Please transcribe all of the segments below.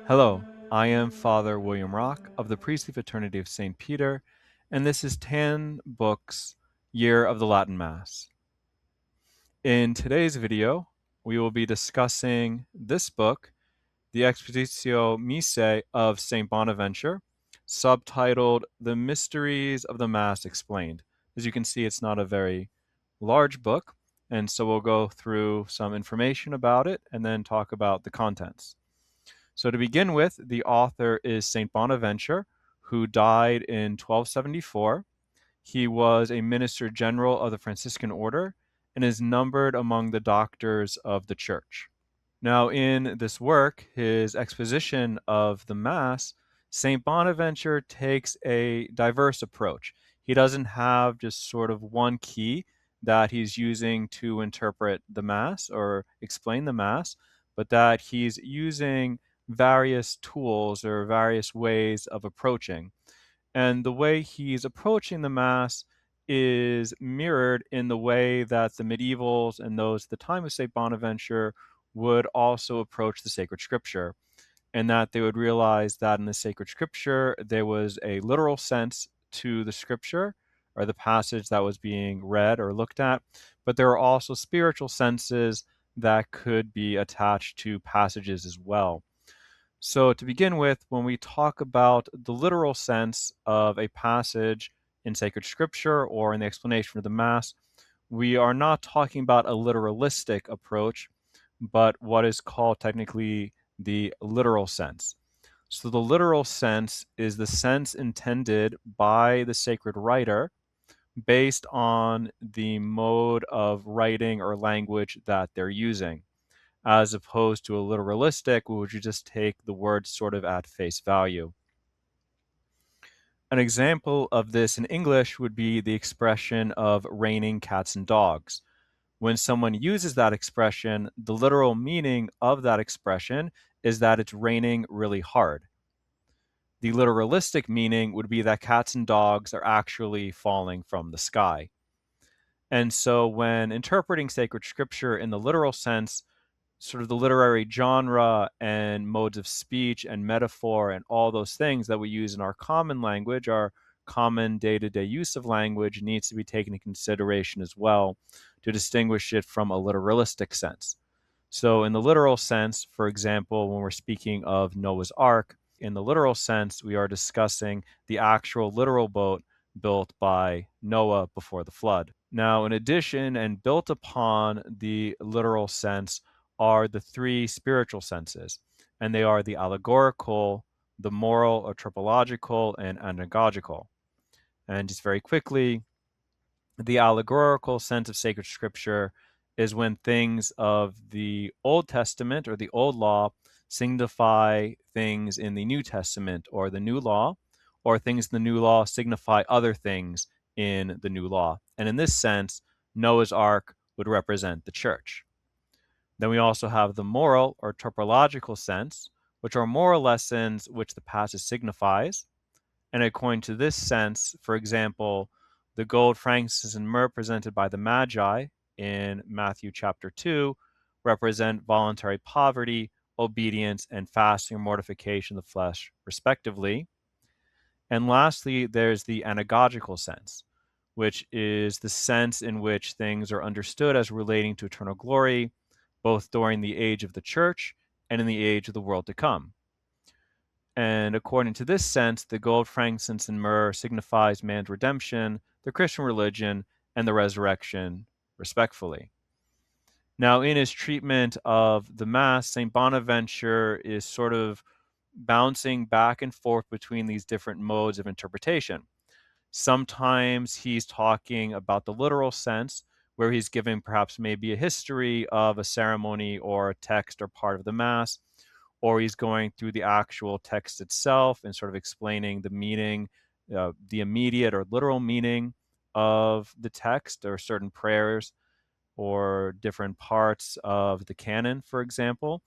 Hello, I am Father William Rock of the Priestly Fraternity of St. Peter, and this is 10 Books, Year of the Latin Mass. In today's video, we will be discussing this book, the Expositio Missae of St. Bonaventure, subtitled The Mysteries of the Mass Explained. As you can see, it's not a very large book, and so we'll go through some information about it and then talk about the contents. So to begin with, the author is St. Bonaventure, who died in 1274. He was a minister general of the Franciscan order and is numbered among the doctors of the church. Now, in this work, his exposition of the Mass, St. Bonaventure takes a diverse approach. He doesn't have just sort of one key that he's using to interpret the Mass or explain the Mass, but that he's using various tools or various ways of approaching. And the way he's approaching the Mass is mirrored in the way that the medievals and those at the time of St. Bonaventure would also approach the sacred scripture, and that they would realize that in the sacred scripture there was a literal sense to the scripture or the passage that was being read or looked at, but there are also spiritual senses that could be attached to passages as well. So to begin with, when we talk about the literal sense of a passage in sacred scripture or in the explanation of the Mass, we are not talking about a literalistic approach, but what is called technically the literal sense. So the literal sense is the sense intended by the sacred writer based on the mode of writing or language that they're using, as opposed to a literalistic, which you just take the words sort of at face value. An example of this in English would be the expression of raining cats and dogs. When someone uses that expression, the literal meaning of that expression is that it's raining really hard. The literalistic meaning would be that cats and dogs are actually falling from the sky. And so when interpreting sacred scripture in the literal sense, sort of the literary genre and modes of speech and metaphor and all those things that we use in our common language, our common day-to-day use of language, needs to be taken into consideration as well to distinguish it from a literalistic sense. So in the literal sense, for example, when we're speaking of Noah's Ark, in the literal sense, we are discussing the actual literal boat built by Noah before the flood. Now, in addition and built upon the literal sense are the three spiritual senses, and they are the allegorical, the moral or tropological, and anagogical. And just very quickly, the allegorical sense of sacred scripture is when things of the Old Testament or the Old Law signify things in the New Testament or the New Law, or things in the New Law signify other things in the New Law. And in this sense, Noah's Ark would represent the church. Then we also have the moral or topological sense, which are moral lessons which the passage signifies. And according to this sense, for example, the gold, frankincense, and myrrh presented by the Magi in Matthew chapter 2 represent voluntary poverty, obedience, and fasting or mortification of the flesh, respectively. And lastly, there's the anagogical sense, which is the sense in which things are understood as relating to eternal glory, both during the age of the church and in the age of the world to come. And according to this sense, the gold, frankincense, and myrrh signifies man's redemption, the Christian religion, and the resurrection, respectfully. Now, in his treatment of the Mass, St. Bonaventure is sort of bouncing back and forth between these different modes of interpretation. Sometimes he's talking about the literal sense, where he's giving perhaps maybe a history of a ceremony or a text or part of the Mass, or he's going through the actual text itself and sort of explaining the meaning, the immediate or literal meaning of the text or certain prayers or different parts of the canon, for example.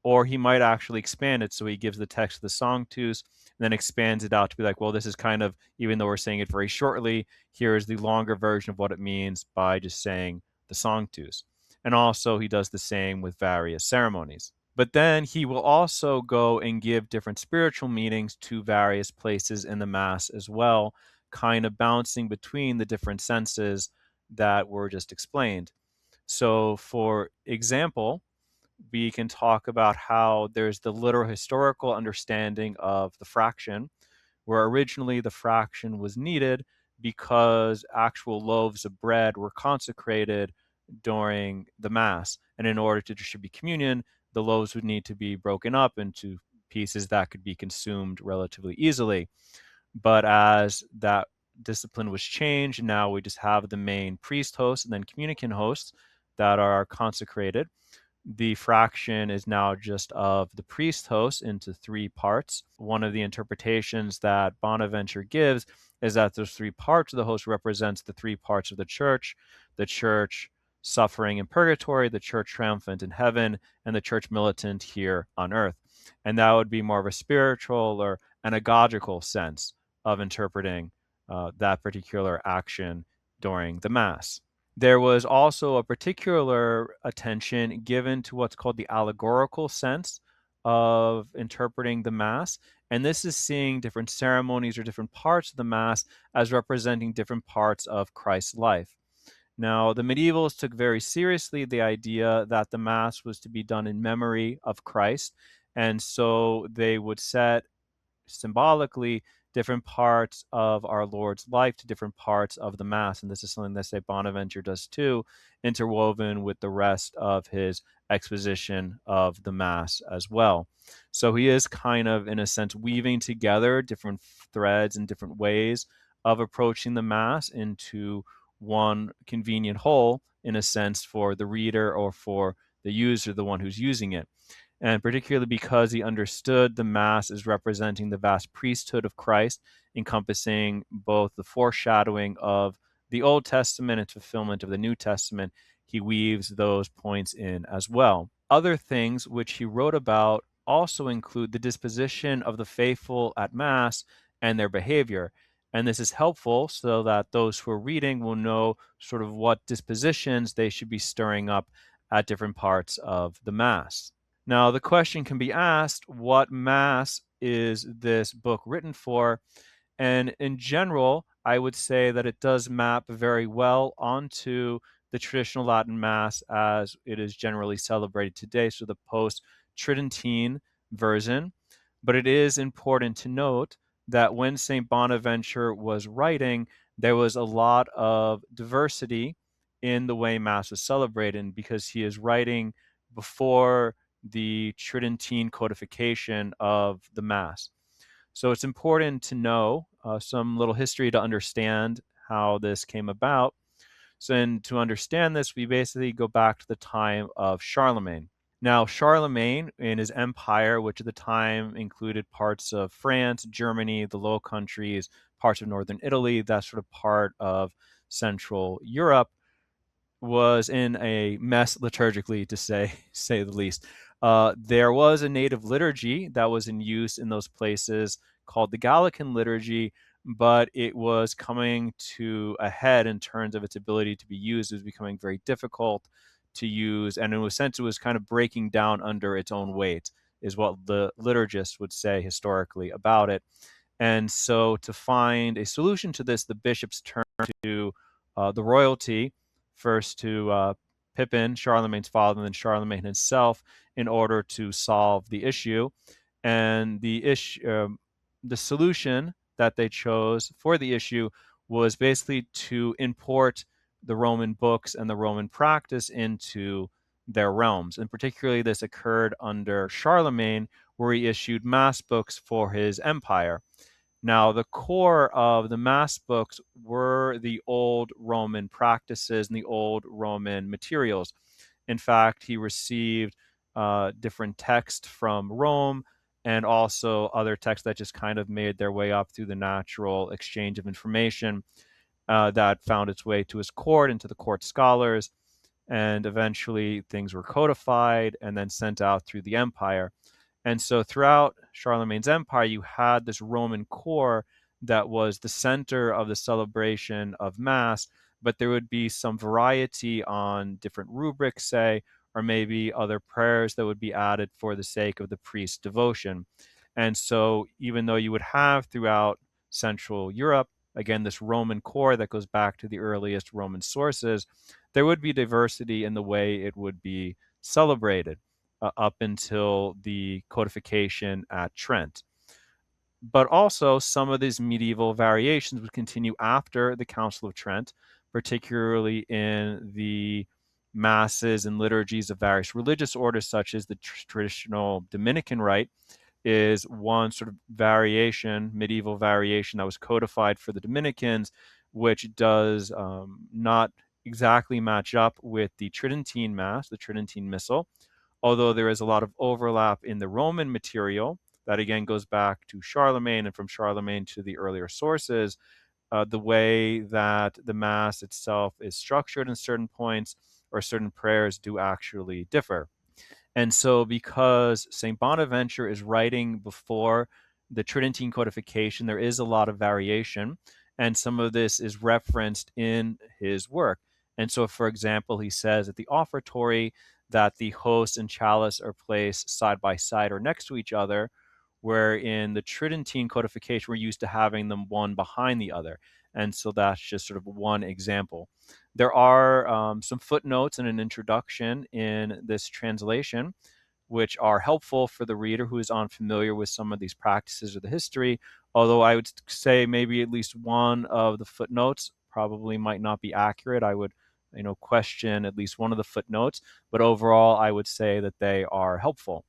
Or he might actually expand it, so he gives the text of the Sanctus and then expands it out to be like, well, this is kind of, even though we're saying it very shortly, here is the longer version of what it means by just saying the Sanctus. And also he does the same with various ceremonies. But then he will also go and give different spiritual meanings to various places in the Mass as well, kind of bouncing between the different senses that were just explained. So, for example, we can talk about how there's the literal historical understanding of the fraction, where originally the fraction was needed because actual loaves of bread were consecrated during the Mass. And in order to distribute communion, the loaves would need to be broken up into pieces that could be consumed relatively easily. But as that discipline was changed, now we just have the main priest hosts and then communicant hosts that are consecrated. The fraction is now just of the priest host into three parts. One of the interpretations that Bonaventure gives is that those three parts of the host represents the three parts of the church suffering in purgatory, the church triumphant in heaven, and the church militant here on earth. And that would be more of a spiritual or anagogical sense of interpreting that particular action during the Mass. There was also a particular attention given to what's called the allegorical sense of interpreting the Mass. And this is seeing different ceremonies or different parts of the Mass as representing different parts of Christ's life. Now, the medievals took very seriously the idea that the Mass was to be done in memory of Christ. And so they would set symbolically different parts of our Lord's life to different parts of the Mass. And this is something that St. Bonaventure does too, interwoven with the rest of his exposition of the Mass as well. So he is kind of, in a sense, weaving together different threads and different ways of approaching the Mass into one convenient whole, in a sense, for the reader or for the user, the one who's using it. And particularly because he understood the Mass as representing the vast priesthood of Christ, encompassing both the foreshadowing of the Old Testament and fulfillment of the New Testament, he weaves those points in as well. Other things which he wrote about also include the disposition of the faithful at Mass and their behavior. And this is helpful so that those who are reading will know sort of what dispositions they should be stirring up at different parts of the Mass. Now, the question can be asked, what Mass is this book written for? And in general, I would say that it does map very well onto the traditional Latin Mass as it is generally celebrated today, so the post-Tridentine version. But it is important to note that when St. Bonaventure was writing, there was a lot of diversity in the way Mass was celebrated, because he is writing before the Tridentine codification of the Mass. So it's important to know some little history to understand how this came about. So, and to understand this, we basically go back to the time of Charlemagne. Now, Charlemagne in his empire, which at the time included parts of France, Germany, the Low Countries, parts of northern Italy, that sort of part of Central Europe, was in a mess liturgically, to say the least. There was a native liturgy that was in use in those places called the Gallican liturgy, but it was coming to a head in terms of its ability to be used. It was becoming very difficult to use, and in a sense, it was kind of breaking down under its own weight, is what the liturgists would say historically about it. And so, to find a solution to this, the bishops turned to the royalty, first to Pippin, Charlemagne's father, and then Charlemagne himself, in order to solve the issue. And the solution that they chose for the issue was basically to import the Roman books and the Roman practice into their realms. And particularly, this occurred under Charlemagne, where he issued mass books for his empire. Now, the core of the Mass books were the old Roman practices and the old Roman materials. In fact, he received different texts from Rome and also other texts that just kind of made their way up through the natural exchange of information that found its way to his court and to the court scholars. And eventually, things were codified and then sent out through the empire. And so throughout Charlemagne's empire, you had this Roman core that was the center of the celebration of Mass, but there would be some variety on different rubrics, say, or maybe other prayers that would be added for the sake of the priest's devotion. And so even though you would have throughout Central Europe, again, this Roman core that goes back to the earliest Roman sources, there would be diversity in the way it would be celebrated up until the codification at Trent. But also, some of these medieval variations would continue after the Council of Trent, particularly in the masses and liturgies of various religious orders, such as the traditional Dominican rite, is one sort of variation, medieval variation that was codified for the Dominicans, which does not exactly match up with the Tridentine Mass, the Tridentine Missal, although there is a lot of overlap in the Roman material. That again goes back to Charlemagne, and from Charlemagne to the earlier sources, the way that the Mass itself is structured in certain points or certain prayers do actually differ. And so, because St. Bonaventure is writing before the Tridentine codification, there is a lot of variation, and some of this is referenced in his work. And so, for example, he says at the offertory that the host and chalice are placed side by side or next to each other, where in the Tridentine codification, we're used to having them one behind the other. And so that's just sort of one example. There are some footnotes and an introduction in this translation, which are helpful for the reader who is unfamiliar with some of these practices or the history, although I would say maybe at least one of the footnotes probably might not be accurate. I would question at least one of the footnotes, but overall I would say that they are helpful.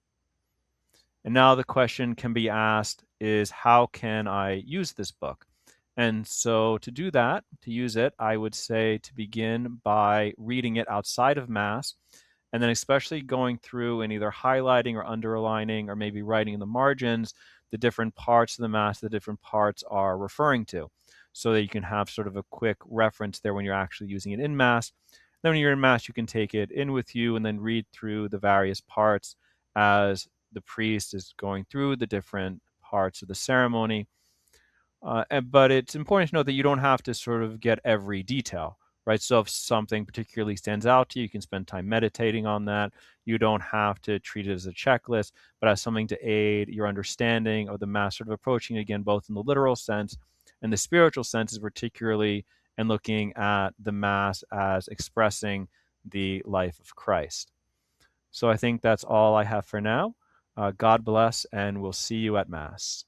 And now the question can be asked is, how can I use this book? And so to do that, to use it, I would say to begin by reading it outside of Mass, and then especially going through and either highlighting or underlining or maybe writing in the margins the different parts of the Mass the different parts are referring to, so that you can have sort of a quick reference there when you're actually using it in Mass. Then when you're in Mass, you can take it in with you and then read through the various parts as the priest is going through the different parts of the ceremony. But it's important to know that you don't have to sort of get every detail, right? So if something particularly stands out to you, you can spend time meditating on that. You don't have to treat it as a checklist, but as something to aid your understanding of the Mass, sort of approaching it again, both in the literal sense and the spiritual senses, particularly, and looking at the Mass as expressing the life of Christ. So I think that's all I have for now. God bless, and we'll see you at Mass.